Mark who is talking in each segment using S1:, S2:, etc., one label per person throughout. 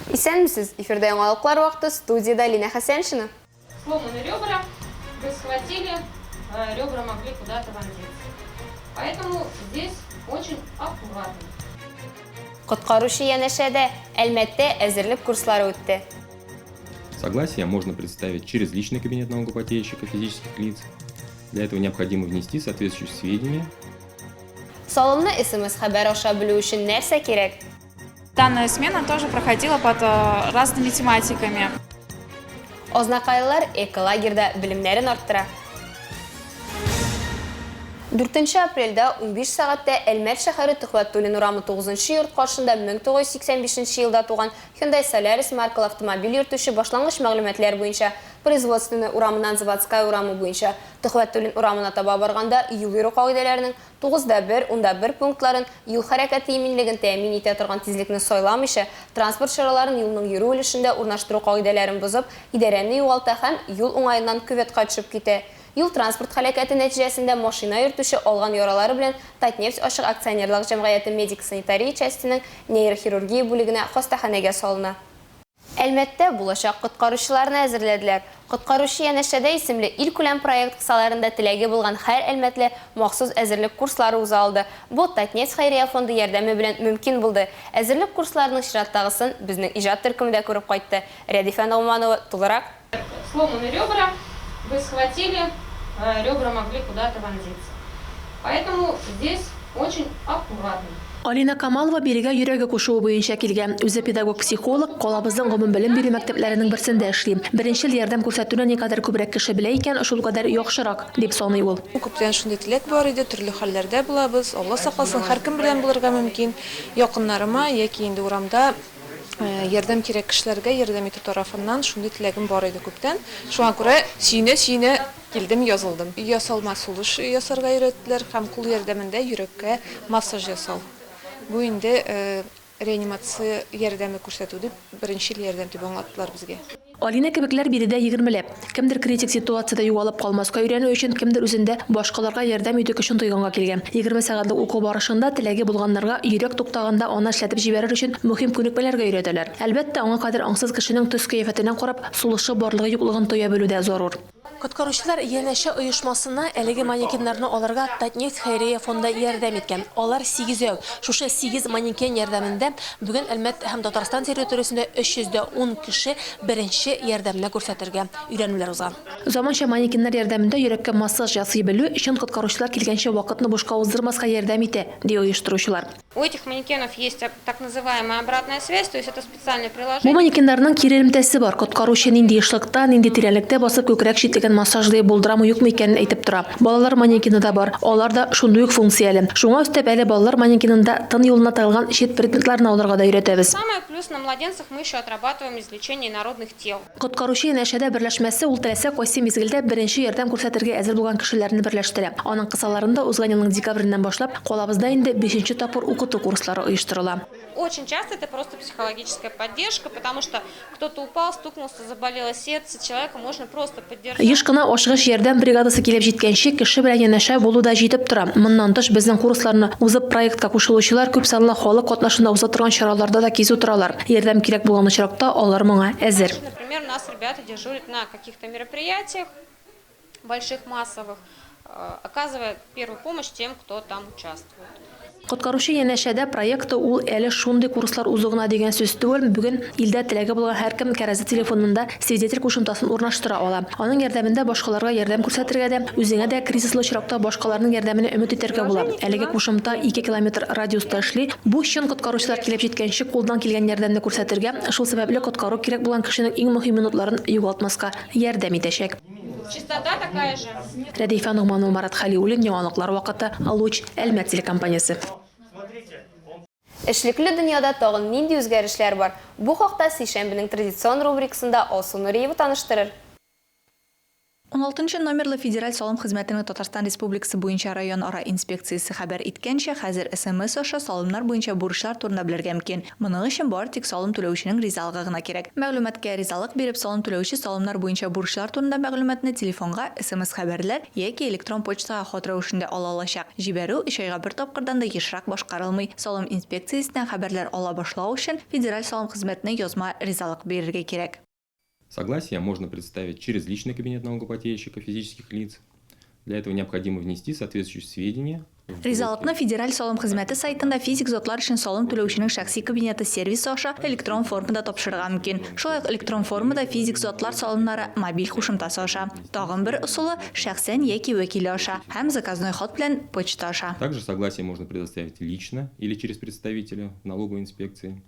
S1: Исәнмесез, эфирда яңалыклар вакыты, студияда Лина Хасеншина.
S2: Сломаны ребра, вы схватили, ребра могли куда-то вонзиться. Поэтому здесь очень аккуратно.
S1: Коткаручы янәшәдә Әлмәттә әзерлек курслары үтте.
S3: Согласие можно представить через личный кабинет налогоплательщика физических лиц. Для этого необходимо внести соответствующие сведения.
S1: Салымны СМС хәбәр аша белү өчен нәрсә кирәк?
S4: Данная смена тоже проходила под разными тематиками.
S1: Азнакайлар эколагерда белемнәрен арттыра. 4 апрельдә 15 сәгатьтә Әлмәт шәһәре Төхвәтуллин урамы 9-нчы йорт каршында 1985 елда туган Hyundai Solaris маркалы автомобиль йөртүче башлангыч мәгълүматлар буенча производственный урамыннан Заводская урамы буенча Төхвәтуллин урамына таба барганда юл йөрү кагыйдәләренең 9.1, 10.1 пунктларын юл хәрәкәте иминлеген тәэмин итә торган тизлекне сайламыйча транспорт чараларын юлның йөрү өлешендә урнаштыру кагыйдәләрен бозып, идарәне югалта һәм юл уңаеннан күветкә төшеп китә. Юл транспорт хәрәкәте нәтиҗәсендә машина йөртүче алган яралары белән Татнефть ашык акционерлык җәмгыяте медик-санитария частенең нейрохирургия бүлегенә хастаханәгә салына. Әлмәттә булачак коткаручыларны әзерләделәр. Коткаручы янәшәдә исемле илкүләм проект кысаларында теләге булган һәр әлмәтле махсус әзерлек курслары уза алды. Бу Татнефть хәйрия фонды ярдәме белән мөмкин булды. Әзерлек курсларының чираттагысын безнең иҗат төркемендә күреп кайтты. Рәдифә Науманова тулырак.
S2: Сломаны ребра, вы схватили, ребра могли куда-то вонзиться. Поэтому здесь очень аккуратно.
S5: Алина Камалова бирегә йөрәге кушуы буенча килгән. Үзе педагог-психолог, калабызның гомум белем бирү мәктәпләренең берсендә эшли. Беренчел ярдәм күрсәтүне никадәр күбрәк кеше белә икән, шул кадәр яхшырак дип саный ул.
S6: Күптән шундый теләк бар иде, төрле хәлләрдә булабыз. Алла сакласын, һәркем белән булырга мөмкин. Якыннарыма яки инде урамда ярдәм кирәк кешеләргә ярдәм итү тарафыннан шундый теләгем бар иде күптән. Шуңа күрә сөйнә килдем, язылдым. Ясалма сулыш ясарга өйрәттеләр һәм кул ярдәмендә йөрәккә массаж ясау. Бу инде реанимация ярдәме күрсәтү дип беренчел ярдәм дип аңлаттылар безгә.
S5: Алина кебекләр биредә 20ләп. Кемдер критик ситуациядә югалып калмаска өйрәнү өчен, кемдер үзендә башкаларга ярдәм итү көчен тойганга килгән. 20 сәгатьлек уку барышында теләге булганнарга йөрәк туктаганда аны эшләтеп җибәрер өчен мөһим күнекмәләргә өйрәтәләр. Әлбәттә, аңа кадәр аңсыз кешенең төс кыяфәтеннән карап, сулышы барлыгы юклыгын тоя белү дә зарур. Коткаручылар янәшә оешмасына әлеге манекеннарны алырга Татнефть хәйрия фонды ярдәм иткән. Алар 8 шушы 8 манекен ярдәмендә бүген Әлмәт һәм Татарстан территориясендә 310 кеше беренче ярдәмне күрсәтергә өйрәнүләр узган. Заманча манекеннар ярдәмендә йөрәккә массаж ясый белү өчен коткаручылар килгәнчә вакытны бушка уздырмаска ярдәм итә, ди оештыручылар.
S2: У этих манекенов есть так называемая обратная связь, то есть это специальное
S5: Бу
S2: приложение.
S5: манекеннарның кире элемтәсе бар. Коткаручы нинди эшлектә, нинди тирәнлектә басып күкрәк читлеген массажлый булдырамы юкмы икәнен әйтеп тора. Балалар манекены да бар. Алар да шундый ук функцияле. Шуңа өстәп әле балалар манекенында тын юлына тагылган чит предметларны алырга да өйрәтәбез.
S2: Самое плюс на младенцах мы еще отрабатываем извлечение народных тел.
S5: Коткаручы янәшәдә берләшмәсе ул теләсә кайсы мизгелдә беренче ярдәм күрсәтергә әзер булган кешеләрне берләштерә. Аның кысаларында узган елның декабреннән башлап калабызда инде 5нче тапкыр укыту курслары оештырыла.
S2: Очень часто это просто психологическая поддержка, потому что кто-то упал, стукнулся, заболело сердце, человека можно просто поддержать.
S5: Еш кына ашыгыч ярдәм бригадасы килеп җиткәнче кеше белән янәшә булу да җитеп тора. Моннан тыш безнең курсларны узып проектка кушылучылар күп санлы халык катнашында уза торган чараларда да кизү торалар. Ярдәм кирәк булган очракта алар моңа әзер.
S2: Например, у нас ребята дежурят на каких-то мероприятиях больших, массовых, оказывая первую помощь тем, кто там участвует.
S5: Коткаручы янәшәдә проекты ул әле шундый курслар узугына дигән сүз түгел, бүген илдә теләге булган һәркем кәрәзе телефонында свидетель кушымтасын урнаштыра ала. Аның ярдәмендә башкаларга ярдәм күрсәтергә дә, үзеңә дә кризислы очракта башкаларның ярдәменә өмет итәргә була. Әлеге кушымта 2 километр радиуста эшли. Бу өчен коткаручылар килеп җиткәнче кулдан килгән ярдәмне күрсәтергә, шул сәбәпле коткару кирәк булган кешенең иң мөһим минутларын югалтмаска ярдәм итәчәк.
S2: Частота такая же.
S5: Рәдифә Нугманова, Марат Халиуллин, яңалыклар вакыты, Луч, Әлмәт телекомпаниясе.
S1: Эшлекле дөньяда тагын нинди үзгәрешләр бар? Бу хакта сишәмбенең традицион рубрикасында Алсу Нуриева таныштырыр.
S7: 16 номерлы федераль салым хезмәтенең Татарстан Республикасы буенча район ара инспекциясе хәбәр иткәнчә, хәзер СМС аша салымнар буенча бурычлар турында белергә мөмкин. Моның өчен бары тик салым түләүченең ризалыгы гына кирәк. Мәгълүматкә ризалык биреп, салым түләүче салымнар буенча бурычлар турында мәгълүматны телефонга, СМС хәбәрләр яки электрон почтага хат рәвешендә ала алачак. Җибәрү 3 айга бер тапкырдан да ешрак башкарылмый. Салым инспекциясеннән хәбәрләр ала башлау өчен федераль салым хезмәтенә язма ризалык бирергә кирәк.
S3: Согласие можно представить через личный кабинет налогоплательщика физических лиц. Для этого необходимо внести соответствующие сведения.
S7: Ризалыкны федераль салым хезмәте сайтында физик затлар өчен салым түләүченең шәхси кабинеты сервисы аша электрон формада тапшырырга мөмкин. Шулай ук электрон формада физик затлар салымнары мобиль кушымтасы аша. Тагын бер усулы шәхсән яки вәкиле аша һәм заказной хат белән почта аша.
S3: Также согласие можно предоставить лично или через представителя налоговой инспекции,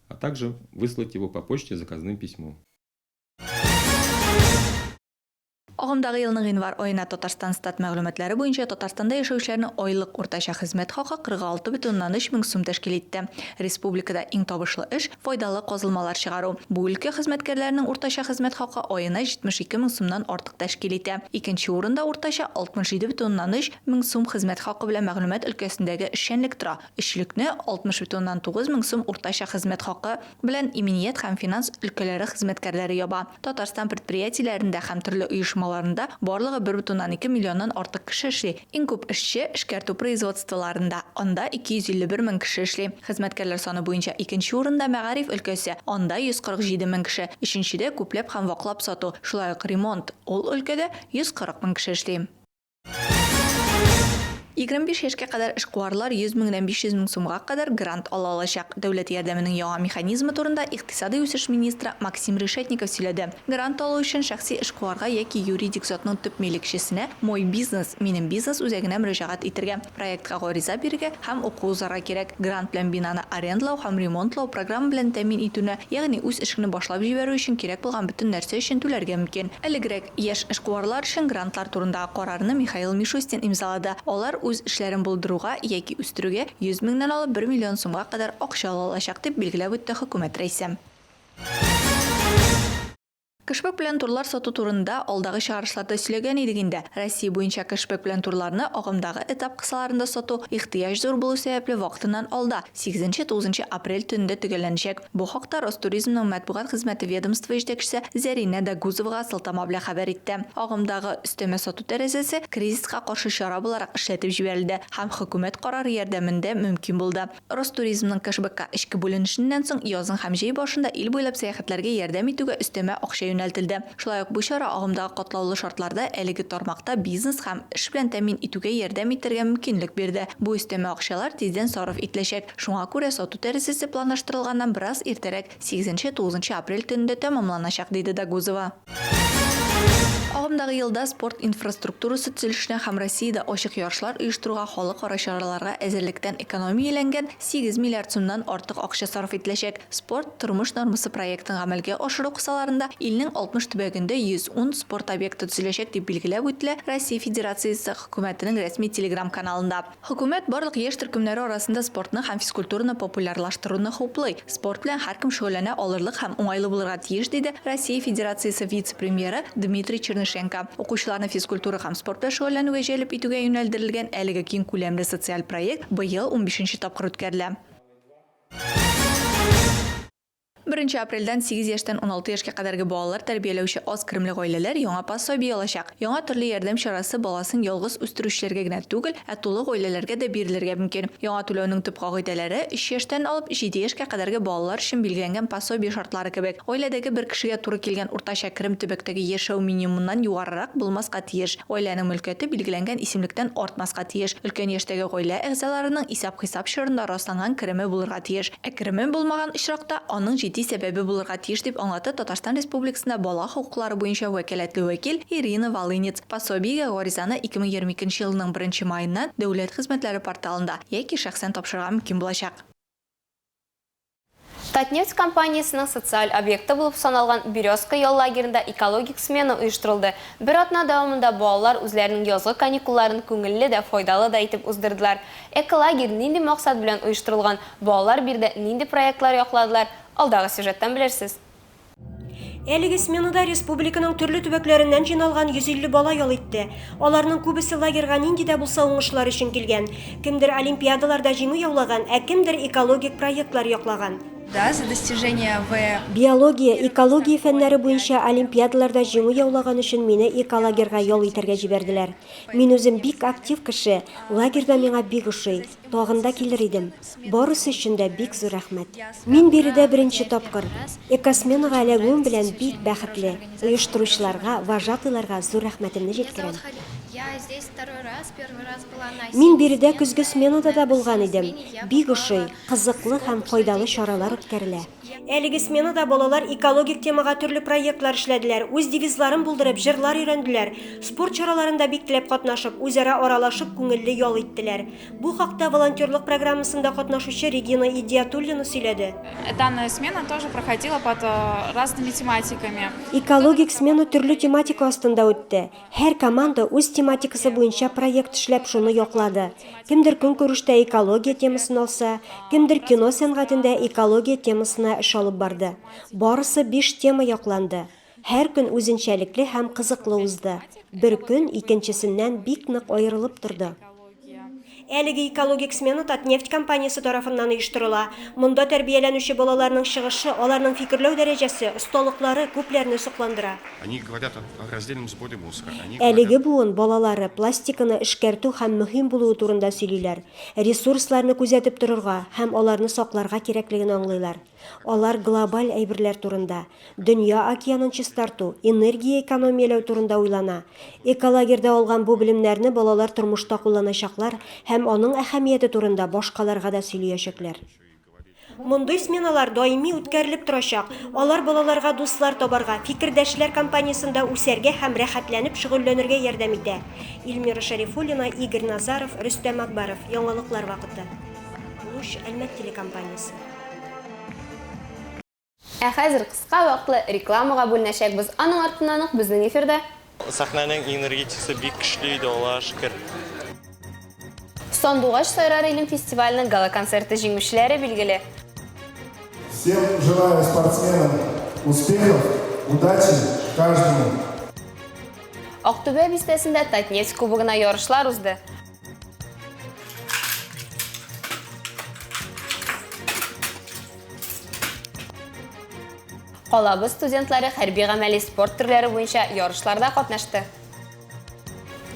S3: а также выслать его по почте заказным письмом.
S7: Агымдагы елның гыйнвар аена Татарстан стат мәгълүматлары буенча Татарстанда яшәүчеләрнең айлык уртача хезмәт хакы 46,3 мең сум тәшкил итте. Республикада иң табышлы эш файдалы казылмалар чыгару. Бу өлкә хезмәткәрләренең уртача хезмәт хакы аена 72 мең сумнан артык тәшкил итә. Икенче урында уртача 67,3 мең сум хезмәт хакы белән мәгълүмат өлкәсендәге эшчәнлек тора. Эшчелекне 60,9 мең сум уртача хезмәт хакы белән иминiyet һәм финанс өлкәләре хезмәткәрләре яба. Татарстан предприятиеләрендә һәм төрле оешмаларында барлыгы 1,2 миллионнан артык кеше эшли. Иң күп эшче эшкәртү производстволарында, анда 251 мең кеше эшли. Хезмәткәрләр саны буенча икенче урында мәгариф өлкәсе, анда 147 мең кеше. Өченчедә күпләп һәм ваклап сату, шулай ук ремонт, ул өлкәдә 140 мең кеше эшли. 25 яшькә кадәр эшкуарлар 100 меңнән 500 мең сумга кадәр грант ала алачак. Дәүләт ярдәменең яңа механизмы турында икътисади үсеш министры Максим Решетников сөйләде. Грант алу өчен шәхси эшкуарга яки юридик затның төп милекчесенә «Мой бизнес, минем бизнес» үзәгенә мөрәҗәгать итәргә, проектка гариза бирергә һәм уку узарга кирәк. Грант белән бинаны арендлау һәм ремонтлау программа белән тәэмин итүне, ягъни үз эшеңне башлап җибәрү өчен кирәк булган бөтен нәрсә өчен түләргә мөмкин. Элегрәк яшь эшкуарлар өчен грантлар турындагы карарны Михаил Мишустин имзалады. Алар үз эшләрен булдыруга яки үстерүгә 100 меңнән алып 1 миллион сумга кадәр акча ала алачак дип билгеләп үтте хөкүмәт рәисе. Кэшбэк белән турлар сату турында алдагы чыгарышларда сөйләгән идек инде. Россия буенча кэшбэк белән турларны агымдагы этап кысаларында сату ихтыяҗ зур булу сәбәпле вакытыннан алда 8-9 апрель төнендә төгәлләнәчәк. Бу хакта Ростуризмның матбугат хезмәте ведомство җитәкчесе Зәринә Дагузовага сылтама белән хәбәр итте. Агымдагы өстәмә сату тәрәзәсе кризиска каршы чара буларак эшләтеп җибәрелде һәм хөкүмәт карары ярдәмендә мөмкин булды. Ростуризмның кэшбэкка эчке бүленешеннән соң язын һәм җәй башында ил буйлап сәяхәтләргә ярдәм итүгә өстәмә акча юнәлтелде. Шулай ук бу чара агымдагы катлаулы шартларда әлеге тармакта бизнес һәм эш белән тәэмин итүгә ярдәм итәргә мөмкинлек бирде. Бу өстәмә акчалар тиздән сарыф ителәчәк. Шуңа күрә сату тәрәзәсе планлаштырылганнан бераз иртәрәк 8-9 апрель төнендә тәмамланачак, диде Дагузова. Агымдагы елда спорт инфраструктурасы төзелешенә һәм Россиядә ачык ярышлар оештыруга халыкара чараларга әзерлектән экономияләнгән 8 миллиард сумнан артык акча сарыф ителәчәк. Спорт тормыш нормасы проектын гамәлгә ашыру кысаларында илнең 60 төбәгендә 110 спорт объекты төзеләчәк дип билгеләп үтелә Россия Федерациясе хөкүмәтенең рәсми Telegram каналында. Хөкүмәт барлык яшь төркемнәре арасында спортны һәм физкультураны популярлаштыруны хуплый. Спорт белән һәркем шөгыльләнә алырлык һәм уңайлы булырга тиеш, диде Россия Федерациясе вице-премьеры Дмитрий Чернышенко. Укучыларны физкультура һәм спорт белән шөгыльләнүгә җәлеп итүгә юнәлдерелгән әлеге киң күләмле социаль проект быел 15-нче тапкыр үткәрелә. 1 апрельдән 8 яшьтән 16 яшькә кадәрге балалар тәрбияләүче аз киремле гаиләләр яңа пособие алачак. Яңа төрле ярдәм чарасы баласын ялгыз үстерүчеләргә генә түгел, ә тулы гаиләләргә дә бирелергә мөмкин. Яңа түләүнең төп кагыйдәләре 3 яшьтән алып 7 яшькә кадәрге балалар өчен билгеләнгән пособие шартлары кебек. Гаиләдәге бер кешегә туры килгән уртача кирем төбәктәге яшәү минимумыннан югарырак булмаска тиеш. Гаиләнең мөлкәте билгеләнгән исемлектән артмаска тиеш. Өлкән яшьтәге гаилә әгъзаларының исәп-хисап чорында расланган киреме булырга тиеш. Ә киреме булмаган очракта аның җитди сәбәбе булырга тиеш дип аңлатты Татарстан Республикасында бала хукуклары буенча вәкаләтле вәкил Ирина Волынец. Пособиегә гаризаны 2022 елның 1 маеннан дәүләт хезмәтләре порталында яки шәхсән тапшырырга мөмкин булачак.
S1: Татнефть компаниясының социаль объекты булып саналган Березка ял лагерында экологик смена оештырылды. Бер атна дәвамында балалар үзләренең язгы каникулларын күңелле дә файдалы да итеп уздырдылар. Эколагерь нинди максат белән оештырылган? Балалар бирдә нинди проектлар якладылар? Алдагы сюжеттан белерсез.
S8: Әлеге сменада республиканың төрле төбәкләреннән җыйналган 150 бала ял итте. Аларның күбесе лагерьга нинди дә булса уңышлар өчен килгән. Кемдер олимпиадаларда җиңү яулаган, ә кемдер экологик проектлар яклаган.
S9: Да, за достижение
S8: Биология, экология фәннәре буенча олимпиадаларда җиңү яулаган өчен мине экологерга ял итәргә җибәрделәр. Мин үзем бик актив кеше, лагерьда миңа бик ошый. Тагында килер идем. Барысы өчен дә бик зур рәхмәт. Мин биредә беренче тапкыр. Экосменага эләгүем белән бик бәхетле. Оештыручыларга, вожатыйларга зур рәхмәтемне җиткерәм. Мин биредә көзге сменада да булган идем. Бик ошый, кызыклы һәм файдалы чаралар үткәрелә. Әлеге сменада балалар экологик темага төрле проектлар эшләделәр, үз девизларын булдырып, җырлар өйрәнделәр. Спорт чараларында бик теләп катнашып, үзара аралашып, күңелле ял иттеләр. Бу хакта волонтерлык программасында катнашучы Регина Идиатуллина сөйләде.
S4: Данная смена тоже проходила под разными тематиками.
S8: Экологик смена төрле тематика астында үтте. Һәр команда үз тематикасы буенча проект эшләп шуны яклады. Кемдер көнкүрештә экология темасын алса, кемдер кино сәнгатендә экология темасына эш алып барды. Барысы 5 тема якланды. Һәр көн үзенчәлекле һәм кызыклы узды. Бер көн икенчесеннән бик нык аерылып торды. Әлеге экологик смена Татнефть компаниясе тарафыннан оештырыла. Монда тәрбияләнүче балаларның чыгышы, аларның фикерләү дәрәҗәсе, осталыклары күпләрне сокландыра.
S10: Они говорят о раздельном сборе мусора.
S8: Әлеге буын балалары пластиканы эшкәртү һәм мөһим булуы турында сөйлиләр. Ресурсларны күзәтеп торырга һәм аларны сакларга кирәклеген аңлыйлар. Алар глобаль әйберләр турында, дөнья океанын чистарту, энергия экономияләү турында уйлана. Экологерда алган бу белемнәрне балалар тормышта кулланачаклар һәм аның әһәмияте турында башкаларга да сөйләячәкләр. Мондый сменалар даими үткәрелеп торачак. Алар балаларга дуслар табарга, фикердәшләр компаниясында үсәргә һәм рәхәтләнеп шөгыльләнергә ярдәм итә. Илмира Шәрифуллина, Игорь Назаров, Рөстәм Акбаров. Яңалыклар вакыты. Луч Әлмәт телекомпаниясе.
S1: Ә хәзер кыска вакытлы рекламага бүленәчәкбез. Аның артыннан ук безнең эфирдә
S11: сәхнәнең энергетикасы бик көчле иде, Аллага шөкер.
S1: Сандугач Сайрар Илем фестиваленең гала концерты җиңүчеләре билгеле.
S12: Всем желаю спортсменам успехов, удачи каждому.
S1: Актүбә бистәсендә Татнефть кубогына ярышлар узды. Калабыз студентлары хәрби гамәли спорт төрләре буенча ярышларда катнашты.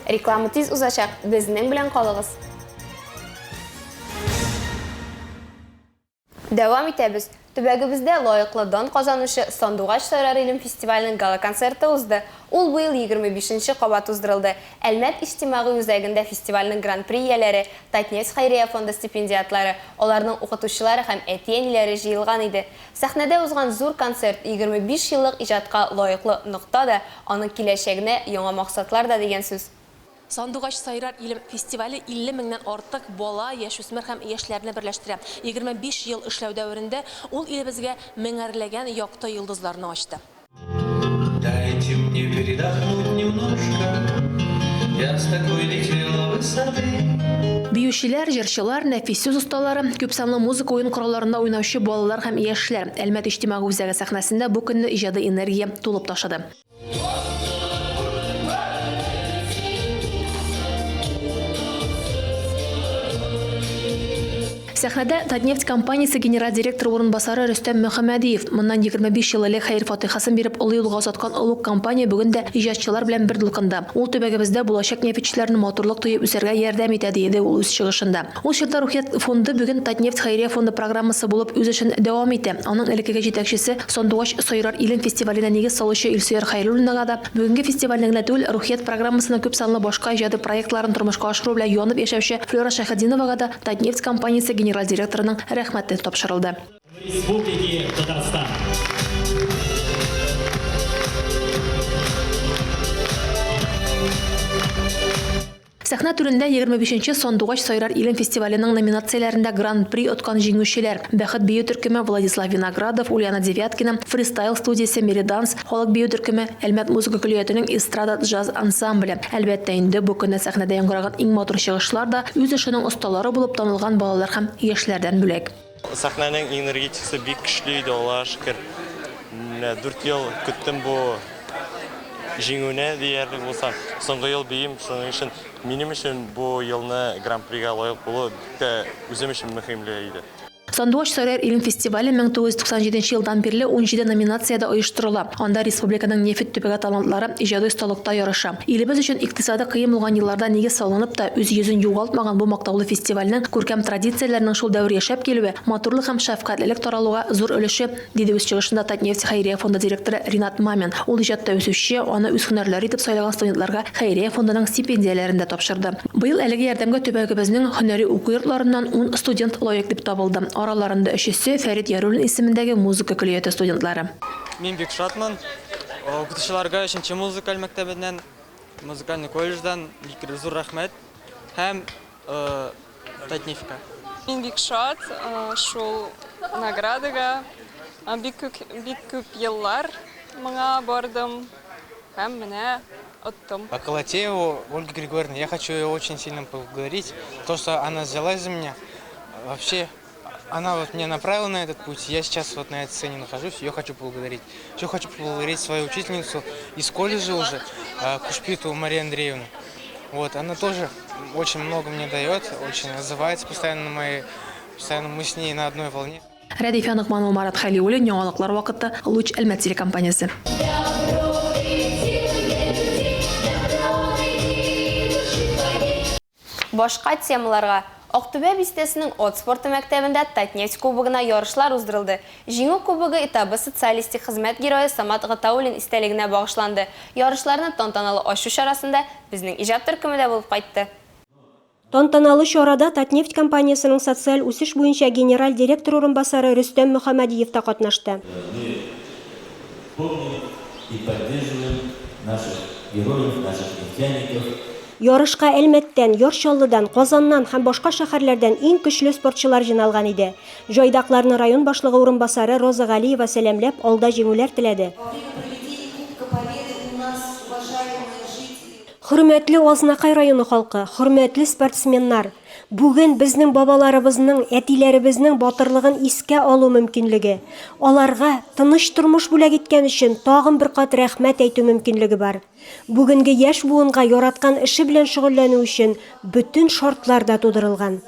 S1: Реклама тиз узачак, безнең белән калыгыз. Дәвам итәбез. Төбәгебездә лаеклы дан казанучы Сандугач Сайрар Илем фестиваленең гала концерты узды. Ул быел 25нче кабат уздырылды. Әлмәт иҗтимагый үзәгендә фестивальнең гран-при ияләре, Татнефть хәйрия фонды стипендиатлары, аларның укытучылары һәм әти-әниләре җыелган иде. Сәхнәдә узган зур концерт 25 еллык иҗатка лаеклы нокта да, аның киләчәгенә яңа максатлар да дигән сүз.
S5: Сандугач Сайрар Илем фестивале 50 меңнән артык бала, яшүсмер һәм яшьләрне берләштерә. 25 ел эшләү дәверендә ул илебезгә меңәрләгән якты йолдызларны ачты.
S13: Дайте мне передохнуть немножко, я с такой летела высоты.
S5: Биючеләр, җырчылар, нәфис сүз осталары, күпсанлы музыка уен коралларында уйнаучы балалар һәм яшьләр Әлмәт иҗтимагый үзәге сәхнәсендә бу көнне иҗади энергия тулып ташыды. Сәхнәдә Татнефть компаниясе генераль директоры урынбасары Рөстәм Мөхәммәдиев моннан 25 ел элек хәйр фатихасын биреп олы юлга озаткан олуг компания бүген дә иҗатчылар белән бер дулкында. Ул төбәгебездә булачак нефтьчеләрне матурлык тоеп үсәргә ярдәм итә диде ул үз чыгышында. Ул чорда Рухият фонды бүген Татнефть хәйрия фонды программасы булып үз эшен дәвам итә. Аның элеккеге җитәкчесе Сандугач Сайрар Илем фестиваленә нигез салучы Илсөяр Хәйруллинага да бүгенге фестивальнең генә түгел, Рухият программасына күп санлы башка иҗади проектларын тормышка ашыру белән янып яшәүче Флора Шәһәдиновага да Татнефть компаниясе генераль директорының рәхмәте тапшырылды.
S14: Республики Татарстан.
S5: Сәхнә түрендә 25нче Сандугач Сайрар Илем фестиваленең номинацияләрендә гран-при откан җиңүчеләр: Бәхет бию төркеме Владислав Виноградов, Ульяна Девяткина, фристайл студиясе Мериданс, халык бию төркеме Әлмәт музыка көллиятенең эстрада джаз ансамбле. Әлбәттә инде бу көнне сәхнәдә яңгыраган иң матур чыгышлар да үз эшенең осталары булып танылган балалар һәм яшьләрдән бүләк.
S11: Сәхнәнең энергетикасы бик көчле иде, Аллага шөкер. Менә 4 ел көттем бу җиңүне диярлек булсам. Соңгы ел бейем, шуның өчен минем өчен бу елны Гран-прига лаек булу үзем өчен мөһимле иде.
S5: Сандугач Сарайыр илем фестивале 1997 елдан бирле 17 номинацияда оештырыла. Анда республиканың нефт төбәге талантлары иҗади осталыкта ярыша. Илебез өчен икътисады кыен булган елларда нигез салынып та үз йөзен югалтмаган бу мактаулы фестивальнең күркәм традицияләренең шул дәвр яшәп килүе, матурлык һәм шәфкатьлелек таралуга зур өлеше, диде үз чыгышында Татнефть хәйрия фонды директоры Ринат Мамин. Ул иҗатта үсүче, аны үз һөнәрләре итеп сайлаган студентларга хәйрия фондының стипендияләрен дә тапшырды. Быел әлеге ярдәмгә төбәгебезнең һөнәри уку йортларыннан 10 студент лаек дип табылды. Араларында өчесе Фәрит Яруллин исемендәге музыка көллияте студентлары.
S9: Мин бик шатмын. Укытучыларга 3нче музыкаль мәктәбеннән, музыкаль колледждан бик зур рәхмәт һәм Татнефтька.
S15: Мин бик шат шул наградага. Бик күп еллар моңа бардым һәм менә оттым.
S9: Колотееву Ольге Григорьевне я хочу ее очень сильно поблагодарить. То, что она взялась за меня. Вообще, она вот меня направила на этот путь. Я сейчас вот на этой сцене нахожусь, ее хочу поблагодарить. Еще хочу поблагодарить свою учительницу из колледжа уже, Кушпиту Марию Андреевну. Вот, она тоже очень много мне дает, очень отзывается постоянно постоянно мы с ней на одной волне.
S5: Рәдифә Нугманова, Марат Хәлиуллин, яңалыклар вакыты, Луч Әлмәт телекомпаниясе.
S1: Башка темаларга Ақтөбе бистәсенең от спорты мәктәбендә Татнефть кубогына ярышлар уздырылды. Җиңү кубогы этабы социалистик хезмәт герое Самат Гатауллин истәлегенә багышланды. Ярышларны тантаналы ачу чарасында безнең иҗат төркеме дә булып кайтты.
S8: Тантаналы чарада Татнефть компаниясының социаль үсеш буенча генераль директор урынбасары Рөстәм Мөхәммәдиев та катнашты. Ярышка Әлмәттән, Ярчаллыдан, Казаннан һәм башка шәһәрләрдән иң көчле спортчылар җыйналган иде. Җайдакларны район башлыгы урынбасары Роза Галиева сәламләп, алда җиңүләр теләде. Хөрмәтле Азнакай районы халкы, хөрмәтле спортсменнар, бүген безнең бабаларыбызның, әтиләребезнең батырлыгын искә алу мөмкинлеге. Аларга тыныч тормыш бүләк иткән өчен тагын бер кат рәхмәт әйтү мөмкинлеге бар. Бүгенге яшь буынга яраткан эше белән шөгыльләнү өчен бүтән шартлар да тудырылган.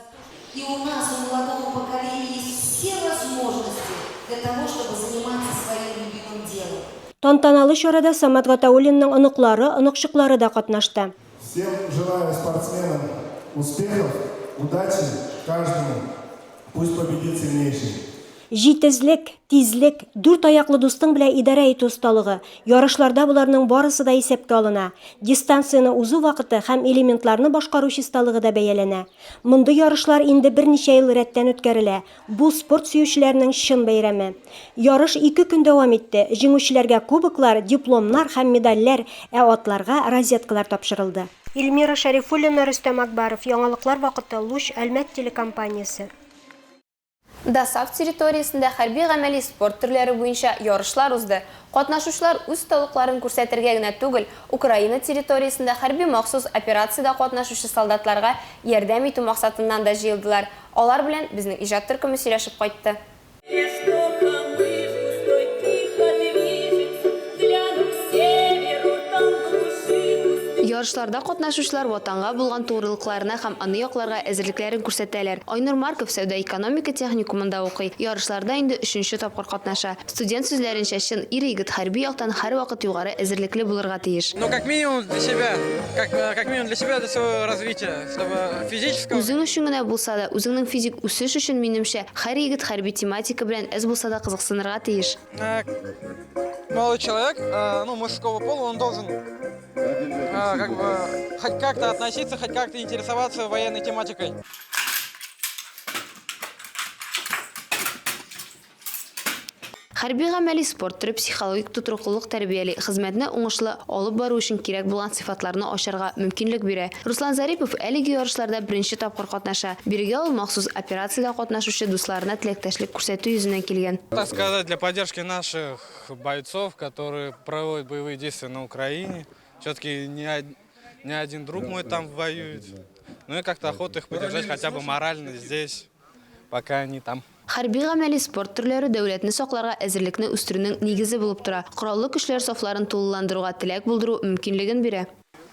S8: Тантаналы чарада Самат Гатауллинның оныклары, оныкчыклары да катнашты.
S12: Всем желаю спортсменам успехов, удачи каждому. Пусть победит сильнейший.
S8: Җитезлек, тизлек, дүрт аяклы дустың белән идарә итү осталыгы. Ярышларда буларның барысы да исәпкә алына. Дистанцияны узу вакыты һәм элементларны башкару чисталыгы да бәяләнә. Мондый ярышлар инде берничә ел рәттән үткәрелә. Бу спорт сөючеләрнең чын бәйрәме. Ярыш 2 көн дәвам итте. Җиңүчеләргә кубоклар, дипломнар һәм медальләр, атларга розеткалар тапшырылды. Илмира Шәрифуллина, Рөстәм Акбаров, яңалыклар вакыты, Луч Әлмәт телекомпаниясе.
S1: Дасак территориясендә хәрби гамәли спорт төрләре буенча ярышлар узды. Катнашучылар үз талыкларын күрсәтергә генә түгел, Украина территориясендә хәрби махсус операциядә катнашучы солдатларга ярдәм итү максатыннан да җыелдылар. Алар белән безнең иҗат төркеме сөйләшеп кайтты. Ярышларда катнашучылар ватанга булган турылыкларына һәм аны якларга әзерлекләрен күрсәтәләр. Айнур Марков сәүдә-экономика техникумында укый. Ярышларда инде 3нче тапкыр катнаша. Студент сүзләренчә, чын ир-егет хәрби яктан һәр вакыт югары әзерлекле булырга тиеш.
S9: Ну, как минимум для себя, для своего развития, чтобы физического.
S1: Үзең өчен генә булса да, үзеңнең физик үсеш өчен минемчә, һәр егет хәрби тематика белән әз булса да кызыксынырга тиеш.
S9: Молодой человек, мужского пола, он должен хоть как-то относиться, хоть как-то интересоваться военной тематикой.
S1: Хәрби гамәли спорт түрі психологик тотрыклылык тәрбияли хезмәтне уңышлы алып бару өчен кирәк булган сыйфатларны ачарга мөмкинлек бирә. Руслан Зарипов әлеге ярышларда беренче тапкыр катнаша. Биргә ул махсус операциядә катнашучы дусларына теләктәшлек күрсәтү йөзенә килгән.
S9: Так сказать, для поддержки наших бойцов, которые проводят боевые действия на Украине. Все-таки не один друг мой там воюет. Ну и как-то охота их поддержать хотя бы морально здесь, пока они там.
S1: Хәрби гамәли спорт төрләре дәүләтне сакларга әзерлекне үстерүнең нигезе булып тора. Кораллы көчләр сафларын тулыландыруга теләк булдыру мөмкинлеген бирә.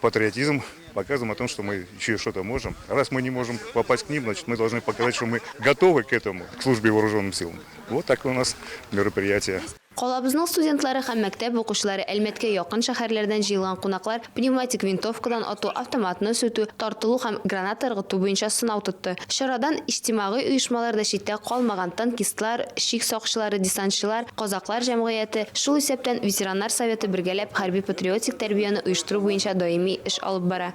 S16: Патриотизм, показываем о том, что мы еще что-то можем. Раз мы не можем попасть к ним, значит, мы должны показать, что мы готовы к этому, к службе вооруженным силам. Вот такое у нас мероприятие.
S1: Калабызның студентлары һәм мәктәп укучылары Әлмәткә якын шәһәрләрдән җыелган кунаклар пневматик винтовкадан ату, автоматны сүтү, тартылу һәм граната ыргыту буенча сынау тотты. Чарадан иҗтимагый оешмаларда читтә калмаган танкистлар, шик сакчылары, десантчылар, казаклар җәмгыяте, шул исәптән ветераннар советы бергәләп хәрби-патриотик тәрбияне оештыру буенча даими эш алып бара.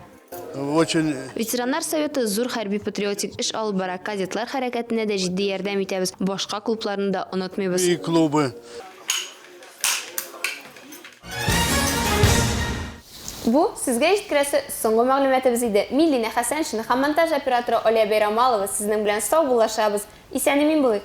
S1: Ветераннар советы зур хәрби-патриотик эш алып бара. Кадетлар хәрәкәтенә дә җитди ярдәм итәбез. Башка клубларны да онытмыйбыз. Бу сезгә җиткерәсе соңгы мәгълүматыбыз иде. Миллина Хәсәншин һәм монтаж операторы Оля Бейрамалова сезнең белән сау булашабыз. Исән-имин булыйк.